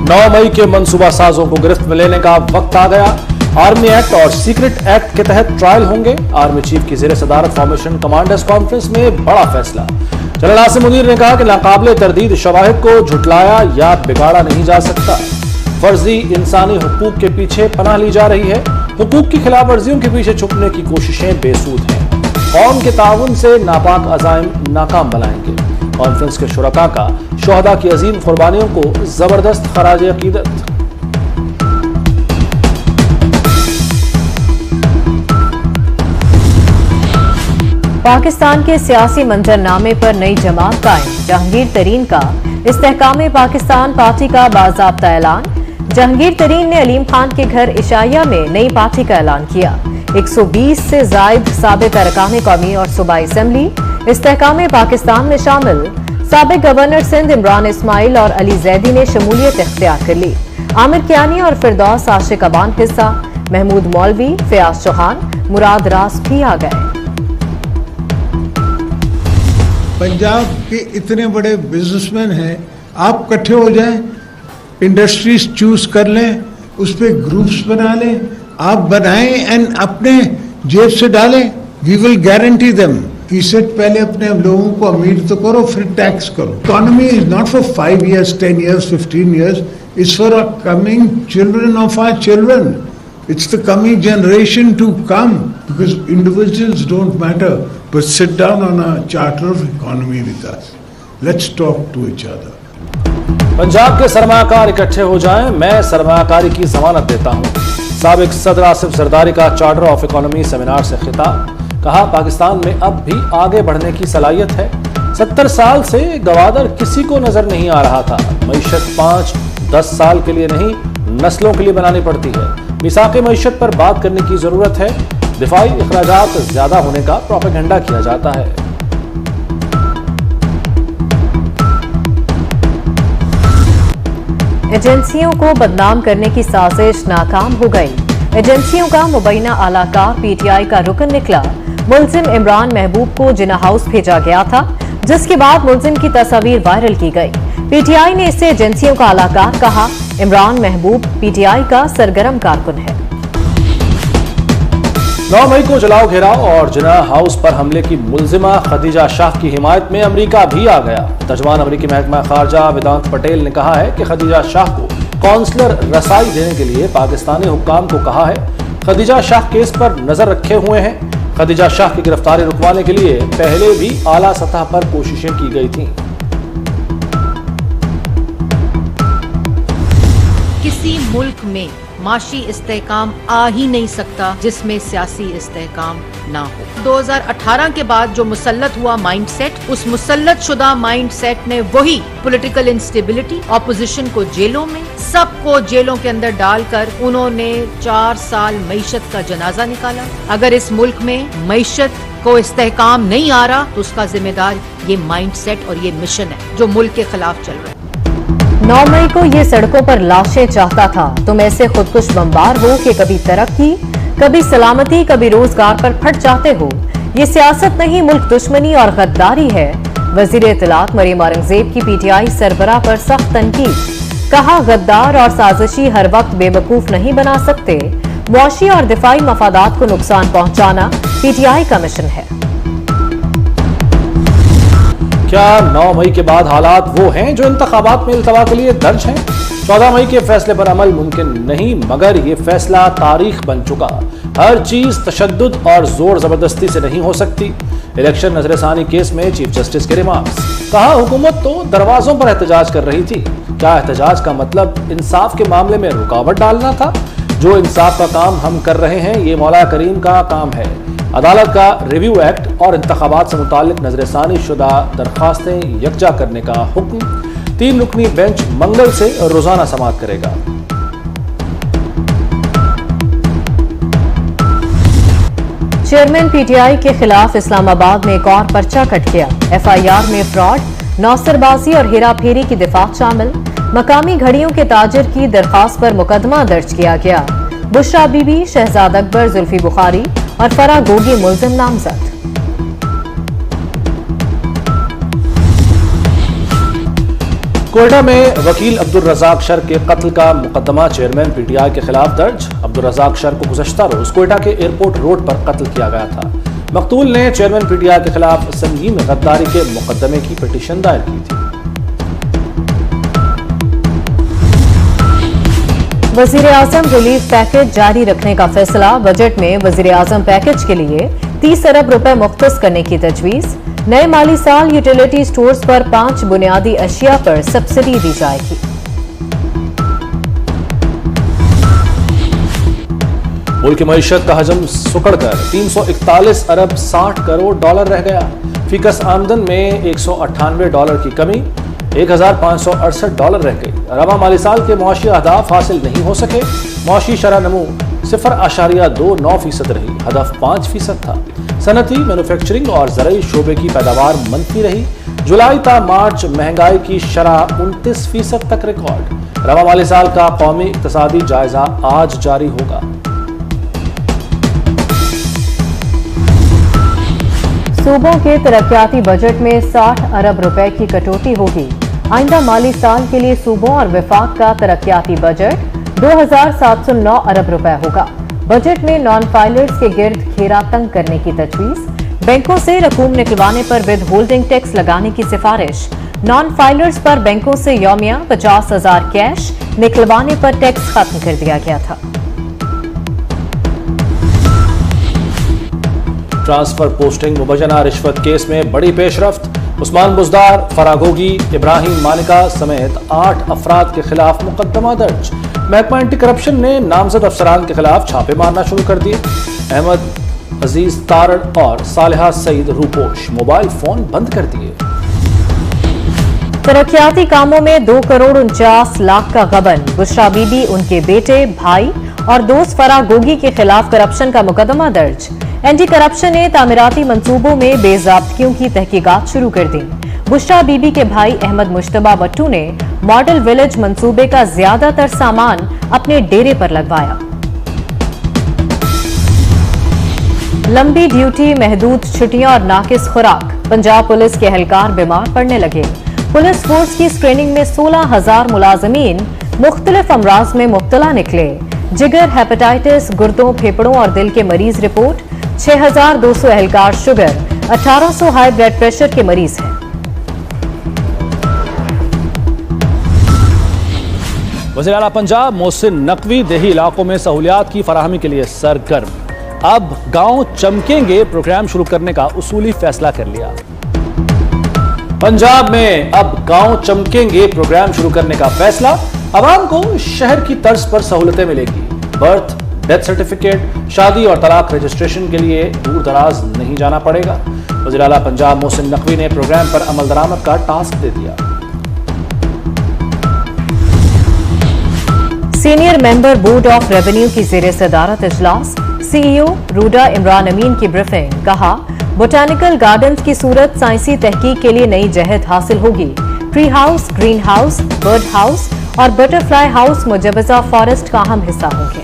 9 मई के मंसूबा साजों को गिरफ्त में लेने का वक्त आ गया। आर्मी एक्ट और सीक्रेट एक्ट के तहत ट्रायल होंगे। आर्मी चीफ की जेर सदारत फॉर्मेशन कमांडर्स कॉन्फ्रेंस में बड़ा फैसला। जनरल आसिम मुनीर ने कहा कि नाकाबिले तरदीद शवाहिद को झुटलाया या बिगाड़ा नहीं जा सकता। फर्जी इंसानी हुकूक के पीछे पनाह ली जा रही है। हुकूक की खिलाफ वर्जियों के पीछे छुपने की कोशिशें बेसूद हैं। कौम के ताउन से नापाक अज़ाइम नाकाम बनाएंगे। कॉन्फ्रेंस के शुरका का शोहदा की अजीम कुर्बानियों को जबरदस्त खराज अकीदत। पाकिस्तान के सियासी मंजरनामे पर नई जमात कायम। जहांगीर तरीन का इस्तेहकाम पाकिस्तान पार्टी का बाज़ाब्ता ऐलान। जहांगीर तरीन ने अलीम खान के घर इशाया में नई पार्टी का ऐलान किया। 120 से जायद साबिक अरकान कौमी और सूबाई असेंबली इस्तेहकाम पाकिस्तान में शामिल। साबिक गवर्नर सिंध इमरान इस्माइल और अली जैदी ने शमूलियत इख्तियार कर ली। आमिर कियानी और फिरदौस आशिक अबान हिस्सा। महमूद मौलवी, फयाज चौहान, मुराद रास भी आ गए। पंजाब के इतने बड़े बिजनेसमैन हैं, आप इकट्ठे हो जाएं, इंडस्ट्रीज चूज कर लें, उस पर ग्रुप्स बना लें, आप बनाएं एंड अपने जेब से डालें। वी विल गारंटी देम कि इससे पहले अपने लोगों को अमीर तो करो, फिर टैक्स करो। Economy is not for 5 years, 10 years, 15 years. It's for our coming children of our children. It's the coming generation to come, because individuals don't matter, but sit down on a charter of economy with us. Let's talk to each other. Punjab के सरमाकार इकट्ठे हो जाएं, मैं सरमाकारी की जमानत देता हूं। साबिक सदर आसिफ जरदारी का चार्टर ऑफ इकोनॉमी सेमिनार से खिताब। कहा, पाकिस्तान में अब भी आगे बढ़ने की सलाहियत है। 70 साल से गवादर किसी को नजर नहीं आ रहा था। मईशत 5-10 साल के लिए नहीं, नस्लों के लिए बनानी पड़ती है। मिसाक़े मईशत पर बात करने की जरूरत है। दिफाई अखराजात ज्यादा होने का प्रोपेगेंडा किया जाता है। एजेंसियों को बदनाम करने की साजिश नाकाम हो गई। एजेंसियों का मुबैना आलाकार पीटीआई का रुकन निकला। मुल्जिम इमरान महबूब को जिना हाउस भेजा गया था, जिसके बाद मुल्जिम की तस्वीर वायरल की गई। पीटीआई ने इसे एजेंसियों का आलाकार कहा। इमरान महबूब पीटीआई का सरगर्म कारकुन है। 9 मई को जलाओ घेराव और जिना हाउस पर हमले की मुल्जिमा खदीजा शाह की हिमायत में अमेरिका भी आ गया। तर्जुमान अमेरिकी महकमा खारजा वेदांत पटेल ने कहा है कि खदीजा शाह को कौंसलर रसाई देने के लिए पाकिस्तानी हुक्काम को कहा है। खदीजा शाह केस पर नजर रखे हुए हैं। खदीजा शाह की गिरफ्तारी रुकवाने के लिए पहले भी आला सतह पर कोशिशें की गई थीं। किसी मुल्क में माशी इस्तेहकाम आ ही नहीं सकता जिसमें सियासी इस्तेहकाम ना हो। 2018 के बाद जो मुसल्लत हुआ माइंडसेट, उस मुसल्लत शुदा माइंडसेट ने वही पॉलिटिकल इंस्टेबिलिटी, ऑपोजिशन को जेलों में, सबको जेलों के अंदर डालकर उन्होंने 4 साल मईशत का जनाजा निकाला। अगर इस मुल्क में मईशत को इस्तेहकाम नहीं आ रहा तो उसका जिम्मेदार ये माइंडसेट और ये मिशन है जो मुल्क के खिलाफ चल रहा है। 9 मई को ये सड़कों पर लाशें चाहता था। तुम ऐसे खुदकुश बमबार हो कि कभी तरक्की, कभी सलामती, कभी रोजगार पर फट जाते हो। ये सियासत नहीं, मुल्क दुश्मनी और गद्दारी है। वजीर इत्तलात मरियम औरंगजेब की पीटीआई सरबराह पर सख्त तनकीद। कहा, गद्दार और साजिशी हर वक्त बेवकूफ नहीं बना सकते। मुआशी और दिफाई मफादात को नुकसान पहुंचाना पीटीआई का मिशन है। क्या 9 मई के बाद हालात वो हैं जो इंतखाबात में इल्तवा के लिए दर्ज हैं? 14 मई के फैसले पर अमल मुमकिन नहीं, मगर ये फैसला तारीख बन चुका। हर चीज तशद्दुद और जोर जबरदस्ती से नहीं हो सकती। इलेक्शन नजरसानी केस में चीफ जस्टिस के रिमार्क्स। कहा, हुकूमत तो दरवाजों पर एहतजाज कर रही थी। क्या एहतजाज का मतलब इंसाफ के मामले में रुकावट डालना था? जो इंसाफ का काम हम कर रहे हैं, ये मौला करीम का काम है। अदालत का रिव्यू एक्ट और इंतखाबात से मुताल्लिक नजरसानी शुदा दरखास्तें यकजा करने का हुक्म। 3 रुकनी बेंच मंगल से रोजाना समाअत करेगा। चेयरमैन पीटीआई के खिलाफ इस्लामाबाद में एक और पर्चा कट गया। एफआईआर में फ्रॉड, नौसरबाजी और हेराफेरी की दिफात शामिल। मकामी घड़ियों के ताजिर की दरखास्त पर मुकदमा दर्ज किया गया। बुशरा बीबी, शहजाद अकबर, जुल्फी बुखारी और फरा गोगी मुल्जिम नामजद। कोयटा में वकील अब्दुल रज़ाक शर के कत्ल का मुकदमा चेयरमैन पीटीआई के खिलाफ दर्ज। अब्दुल रज़ाक शर को गुज़श्ता रोज कोयटा के एयरपोर्ट रोड पर कत्ल किया गया था। मकतूल ने चेयरमैन पीटीआई के खिलाफ संगीन गद्दारी के मुकदमे की पिटीशन दायर की थी। वजीर आजम रिलीफ पैकेज जारी रखने का फैसला। बजट में वजीर आजम पैकेज के लिए 30 अरब रुपए मुख्तस करने की तजवीज। नए माली साल यूटिलिटी स्टोर्स पर 5 बुनियादी अशिया पर सब्सिडी दी जाएगी। मुल्क की मईशत का हजम सुकड़कर 341 अरब 60 करोड़ डॉलर रह गया। फीकस आमदन में $198 की कमी, 1568 डॉलर रह गई। रवा माली साल के मुआशी अहदाफ हासिल नहीं हो सके। मुआशी शरह नमू 0.29% रही, हदफ 5% था। सनती, मैन्युफैक्चरिंग और ज़राई शोबे की पैदावार मनफी रही। जुलाई ता मार्च महंगाई की शरह 29% तक रिकॉर्ड। रवा माली साल का कौमी इक्तिसादी जायजा आज जारी होगा। सूबों के तरक्याती बजट में 60 अरब रुपए की कटौती होगी। आइंदा माली साल के लिए सूबों और विफाक का तरक्याती बजट 2709 अरब रुपए होगा। बजट में नॉन फाइलर्स के गिर्द घेरा तंग करने की तजवीज। बैंकों से रकूम निकलवाने पर विद होल्डिंग टैक्स लगाने की सिफारिश। नॉन फाइलर्स पर बैंकों से यौमिया 50,000 कैश निकलवाने पर टैक्स खत्म कर दिया गया था। ट्रांसफर पोस्टिंग मुबजना रिश्वत केस में बड़ी पेशरफ्त। उस्मान बुजदार, फरागोगी, इब्राहिम मानिका समेत 8 अफराद के खिलाफ मुकदमा दर्ज। महकमा एंटी करप्शन ने नामजद अफसरान के खिलाफ छापे मारना शुरू कर दिए। अहमद अजीज तारड़ और सालिहा सईद रूपोश मोबाइल फोन बंद कर दिए। तरक्याती कामों में 2,49,00,000 का गबन। बुशरा बीबी, उनके बेटे, भाई और दोस्त फरागोगी के खिलाफ करप्शन का मुकदमा दर्ज। एंटी करप्शन ने तामीराती मंसूबों में बेज़ाब्तियों की तहकीकात शुरू कर दी। बुशरा बीबी के भाई अहमद मुश्तबा बट्टू ने मॉडल विलेज मंसूबे का ज्यादातर सामान अपने डेरे पर लगवाया। लंबी ड्यूटी, महदूद छुट्टियां और नाकिस खुराक। पंजाब पुलिस के एहलकार बीमार पड़ने लगे। पुलिस फोर्स की स्क्रीनिंग में 16,000 मुलाजमीन मुख्तलिफ अमराज में मुब्तला निकले। जिगर, हेपेटाइटिस, गुर्दों, फेफड़ों और दिल के मरीज रिपोर्ट। 6,200 एहलकार शुगर, 1,800 हाई ब्लड प्रेशर के मरीज हैं। वज़ीर आला पंजाब मोहसिन नकवी देही इलाकों में सहूलियात की फराहमी के लिए सरगर्म। अब गांव चमकेंगे प्रोग्राम शुरू करने का उसूली फैसला कर लिया। पंजाब में अब गांव चमकेंगे प्रोग्राम शुरू करने का फैसला। आवाम को शहर की तर्ज पर सहूलतें मिलेगी। बर्थ, डेथ सर्टिफिकेट, शादी और तलाक रजिस्ट्रेशन के लिए दूर दराज नहीं जाना पड़ेगा। वज़ीर आला पंजाब मोहसिन नकवी ने प्रोग्राम पर अमल दरामद का टास्क दे दिया। Senior member board of revenue की ज़ेरे सदारत इजलास। सीईओ रूडा इमरान अमीन की ब्रीफिंग। कहा, बोटानिकल गार्डन्स की सूरत साइंसी तहकीक के लिए नई जहद हासिल होगी। Tree house, green house, bird house और बटरफ्लाई हाउस मुजवजा फॉरेस्ट का अहम हिस्सा होंगे।